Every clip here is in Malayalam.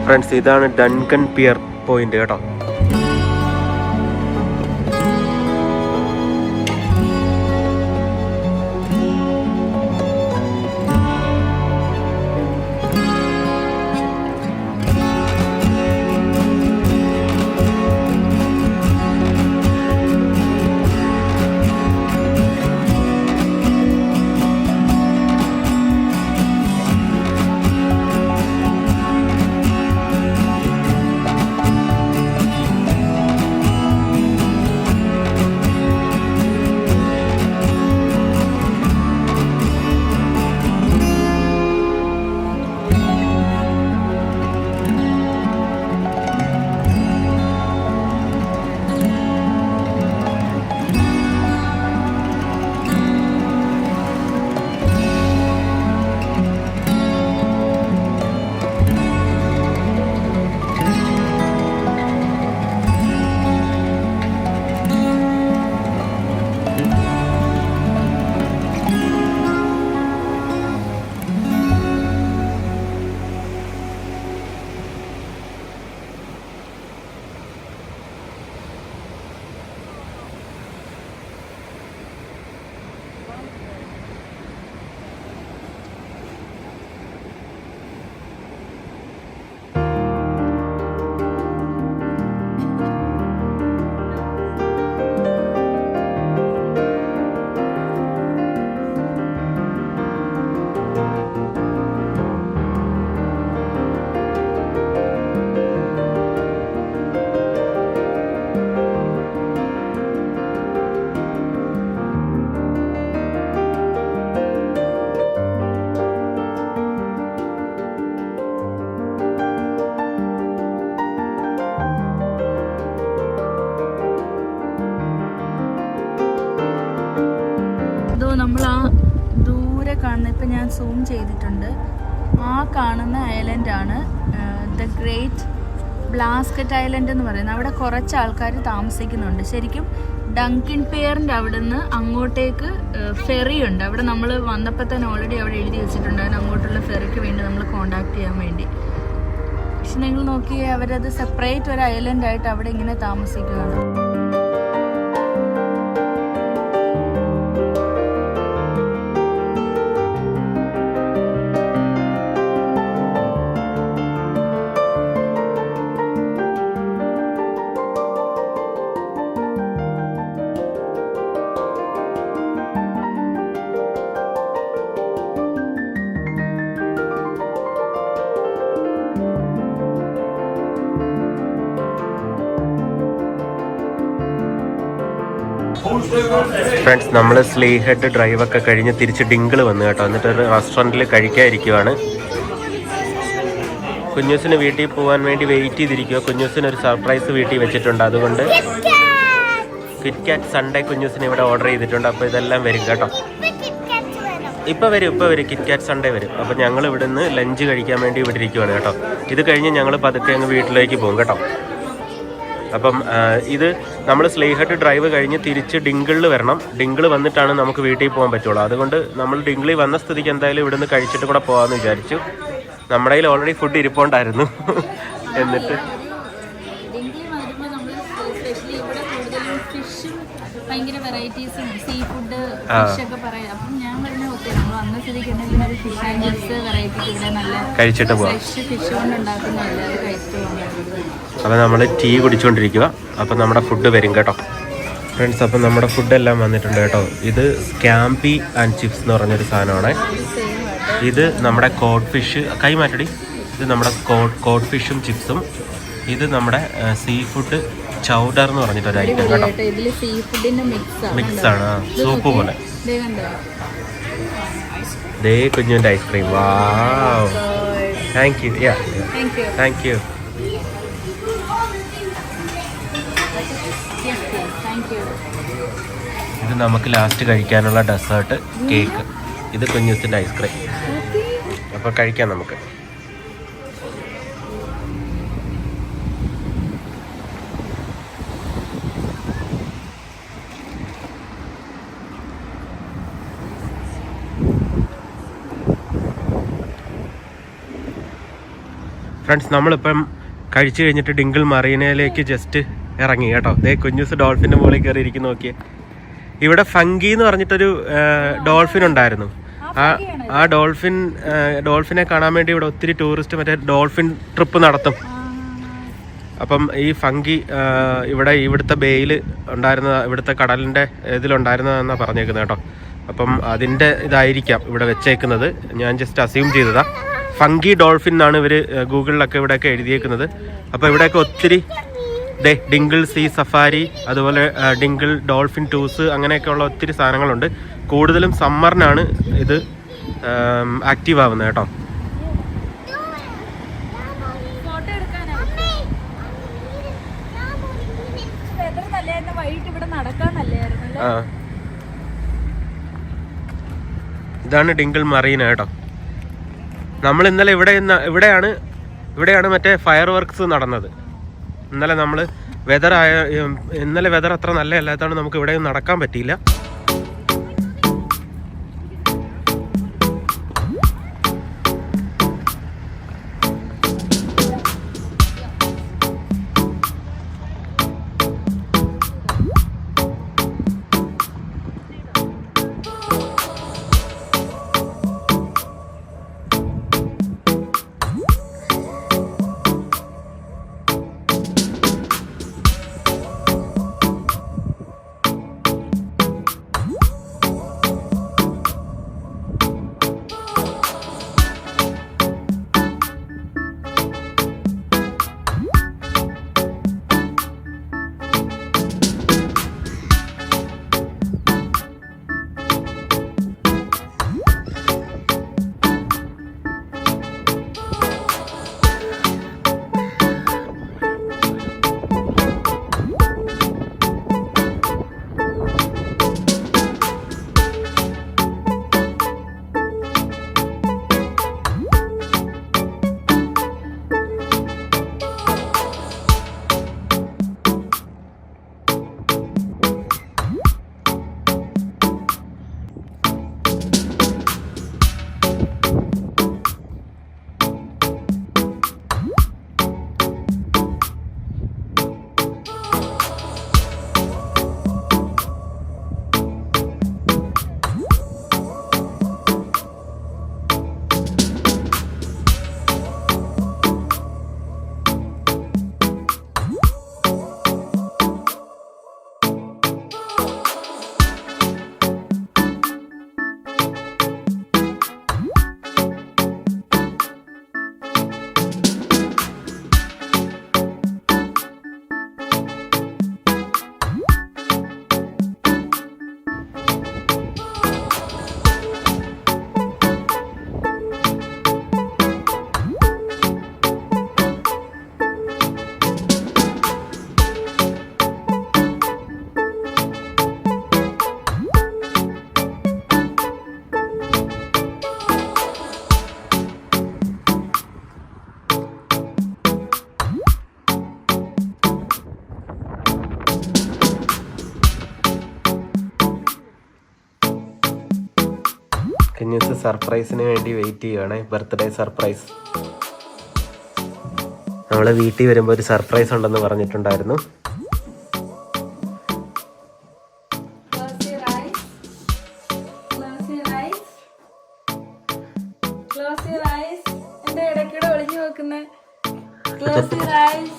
ഫ്രണ്ട്സ്, ഇതാണ് ഡങ്കൻ പിയർ പോയിന്റ് കേട്ടോ. നമ്മൾ ആ ദൂരെ കാണുന്ന, ഇപ്പം ഞാൻ സൂം ചെയ്തിട്ടുണ്ട്, ആ കാണുന്ന ഐലൻഡാണ് ദ ഗ്രേറ്റ് ബ്ലാസ്കറ്റ് ഐലൻഡ് എന്ന് പറയുന്നത്. അവിടെ കുറച്ച് ആൾക്കാർ താമസിക്കുന്നുണ്ട്. ശരിക്കും ഡങ്കൻ പിയറിൻ്റെ അവിടെ നിന്ന് അങ്ങോട്ടേക്ക് ഫെറി ഉണ്ട്. അവിടെ നമ്മൾ വന്നപ്പോൾ തന്നെ ഓൾറെഡി അവിടെ എഴുതി വെച്ചിട്ടുണ്ടായിരുന്നു അങ്ങോട്ടുള്ള ഫെറിക്ക് വേണ്ടി നമ്മൾ കോണ്ടാക്ട് ചെയ്യാൻ വേണ്ടി. പക്ഷെ നിങ്ങൾ നോക്കിയേ, അവരത് സെപ്പറേറ്റ് ഒരു ഐലൻഡായിട്ട് അവിടെ ഇങ്ങനെ താമസിക്കുകയാണ്. ഫ്രണ്ട്സ്, നമ്മൾ സ്ലീഹെഡ് ഡ്രൈവൊക്കെ കഴിഞ്ഞ് തിരിച്ച് ഡിങ്കിൾ വന്നു കേട്ടോ. എന്നിട്ട് ഒരു റെസ്റ്റോറൻറ്റിൽ കഴിക്കാതിരിക്കുവാണ്. കുഞ്ഞൂസിന് വീട്ടിൽ പോകാൻ വേണ്ടി വെയിറ്റ് ചെയ്തിരിക്കുക. കുഞ്ഞൂസിന് ഒരു സർപ്രൈസ് വീട്ടിൽ വെച്ചിട്ടുണ്ട്. അതുകൊണ്ട് കിറ്റ്കാറ്റ് സൺഡേ കുഞ്ഞൂസിന് ഇവിടെ ഓർഡർ ചെയ്തിട്ടുണ്ട്. അപ്പോൾ ഇതെല്ലാം വരും കേട്ടോ. ഇപ്പോൾ വരും കിറ്റ്കാറ്റ് സൺഡേ വരും. അപ്പോൾ ഞങ്ങൾ ഇവിടെ നിന്ന് ലഞ്ച് കഴിക്കാൻ വേണ്ടി ഇവിടെ ഇരിക്കുവാണ് കേട്ടോ. ഇത് കഴിഞ്ഞ് ഞങ്ങൾ പതുക്കെ അങ്ങ് വീട്ടിലേക്ക് പോകും കേട്ടോ. അപ്പം ഇത് നമ്മൾ സ്ലീഹെഡ് ഡ്രൈവ് കഴിഞ്ഞ് തിരിച്ച് ഡിങ്കിളിൽ വരണം. ഡിങ്കിൾ വന്നിട്ടാണ് നമുക്ക് വീട്ടിൽ പോകാൻ പറ്റുള്ളൂ. അതുകൊണ്ട് നമ്മൾ ഡിങ്കിളിൽ വന്ന സ്ഥിതിക്ക് എന്തായാലും ഇവിടുന്ന് കഴിച്ചിട്ട് കൂടെ പോകാമെന്ന് വിചാരിച്ചു. നമ്മുടെ കയ്യിൽ ഓൾറെഡി ഫുഡ് ഇരിപ്പുണ്ടായിരുന്നു. എന്നിട്ട് ഫിഷും ഭയങ്കര വെറൈറ്റീസും സീ ഫുഡ് ഫിഷൊക്കെ പറയാം. അപ്പം ഞാൻ പറഞ്ഞ ഓക്കെ നമ്മൾ വന്ന സ്ഥിതിക്ക് എന്തെങ്കിലും ഒരു ഫിഷ് ആൻഡ് ചിപ്സ് വെറൈറ്റി ഇവിടെ നല്ല കഴിച്ചിട്ട് പോവാം. ഫ്രഷ് ഫിഷ് കൊണ്ട് ഉണ്ടാക്കുന്നതല്ല, അത് കഴിച്ചിട്ട് പോകാൻ. അപ്പോൾ നമ്മൾ ടീ കുടിച്ചുകൊണ്ടിരിക്കുക. അപ്പം നമ്മുടെ ഫുഡ് വരും കേട്ടോ ഫ്രണ്ട്സ്. അപ്പം നമ്മുടെ ഫുഡെല്ലാം വന്നിട്ടുണ്ട് കേട്ടോ. ഇത് സ്കാംപി ആൻഡ് ചിപ്സ് എന്ന് പറഞ്ഞൊരു സാധനമാണ്. ഇത് നമ്മുടെ കോഡ് ഫിഷ് കൈമാറ്റടി. ഇത് നമ്മുടെ കോഡ് ഫിഷും ചിപ്സും. ഇത് നമ്മുടെ സീ ഫുഡ് ചൗഡർ എന്ന് പറഞ്ഞിട്ടൊരു ഐറ്റം കേട്ടോ. മിക്സ് ആണ്, സൂപ്പ് പോലെ. ദേ കുഞ്ഞുവിൻ്റെ ice cream. Wow, thank you. Thank you. ഇത് നമുക്ക് ലാസ്റ്റ് കഴിക്കാനുള്ള ഡെസേർട്ട് കേക്ക്. ഇത് കുഞ്ഞുസിൻ്റെ ഐസ്ക്രീം. അപ്പോൾ കഴിക്കാം നമുക്ക്. ഫ്രണ്ട്സ്, നമ്മളിപ്പം കഴിച്ചു കഴിഞ്ഞിട്ട് ഡിങ്കിൾ മറീനയിലേക്ക് ജസ്റ്റ് ഇറങ്ങി കേട്ടോ. ദേ കുഞ്ഞൂസ് ഡോൾഫിൻ്റെ മുകളിൽ കയറി ഇരിക്കുന്നു. നോക്കിയേ, ഇവിടെ ഫങ്കി എന്ന് പറഞ്ഞിട്ടൊരു ഡോൾഫിൻ ഉണ്ടായിരുന്നു. ആ ഡോൾഫിനെ കാണാൻ വേണ്ടി ഇവിടെ ഒത്തിരി ടൂറിസ്റ്റ് മറ്റേ ഡോൾഫിൻ ട്രിപ്പ് നടത്തും. അപ്പം ഈ ഫങ്കി ഇവിടുത്തെ ബേയിൽ ഉണ്ടായിരുന്ന, ഇവിടുത്തെ കടലിൻ്റെ ഇതിലുണ്ടായിരുന്നതെന്നാണ് പറഞ്ഞേക്കുന്നത് കേട്ടോ. അപ്പം അതിൻ്റെ ഇതായിരിക്കാം ഇവിടെ വെച്ചേക്കുന്നത്. ഞാൻ ജസ്റ്റ് അസ്യൂം ചെയ്തതാ. ഫങ്കി ഡോൾഫിൻ എന്നാണ് ഇവർ ഗൂഗിളിലൊക്കെ ഇവിടെയൊക്കെ എഴുതിയേക്കുന്നത്. അപ്പോൾ ഇവിടെയൊക്കെ ഒത്തിരി ഡിങ്കിൾ സീ സഫാരി, അതുപോലെ ഡിങ്കിൾ ഡോൾഫിൻ ടൂസ്, അങ്ങനെയൊക്കെയുള്ള ഒത്തിരി സാധനങ്ങളുണ്ട്. കൂടുതലും സമ്മറിനാണ് ഇത് ആക്റ്റീവ് ആവുന്നത് കേട്ടോ. ആ, ഇതാണ് ഡിങ്കിൾ മറീന കേട്ടോ. നമ്മൾ ഇന്നലെ ഇവിടെയാണ് മറ്റേ ഫയർ വർക്ക്സ് നടന്നത്. ഇന്നലെ നമ്മൾ ഇന്നലെ വെതർ അത്ര നല്ലതല്ലാത്തതാണ് നമുക്ക് ഇവിടെ നടക്കാൻ പറ്റിയില്ല. കുഞ്ഞൂസ് സർപ്രൈസിന് വേണ്ടി വെയിറ്റ് ചെയ്യുകയാണ്. Birthday surprise. നമ്മൾ വീട്ടിൽ വരുമ്പോൾ ഒരു സർപ്രൈസ് ഉണ്ടെന്ന് പറഞ്ഞിട്ടുണ്ടായിരുന്നു. നോക്കുന്നേ? Close your eyes.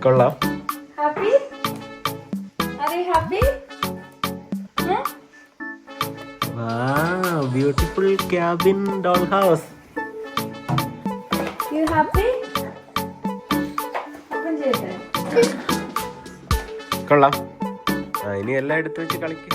കൊള്ളാം. Happy? Are you happy? Yeah? Wow, beautiful cabin dollhouse. You happy? Open ചെയ്യട്ടെ? കൊള്ളാം. ഇനി എല്ലാം എടുത്തു വെച്ച് കളിക്കും.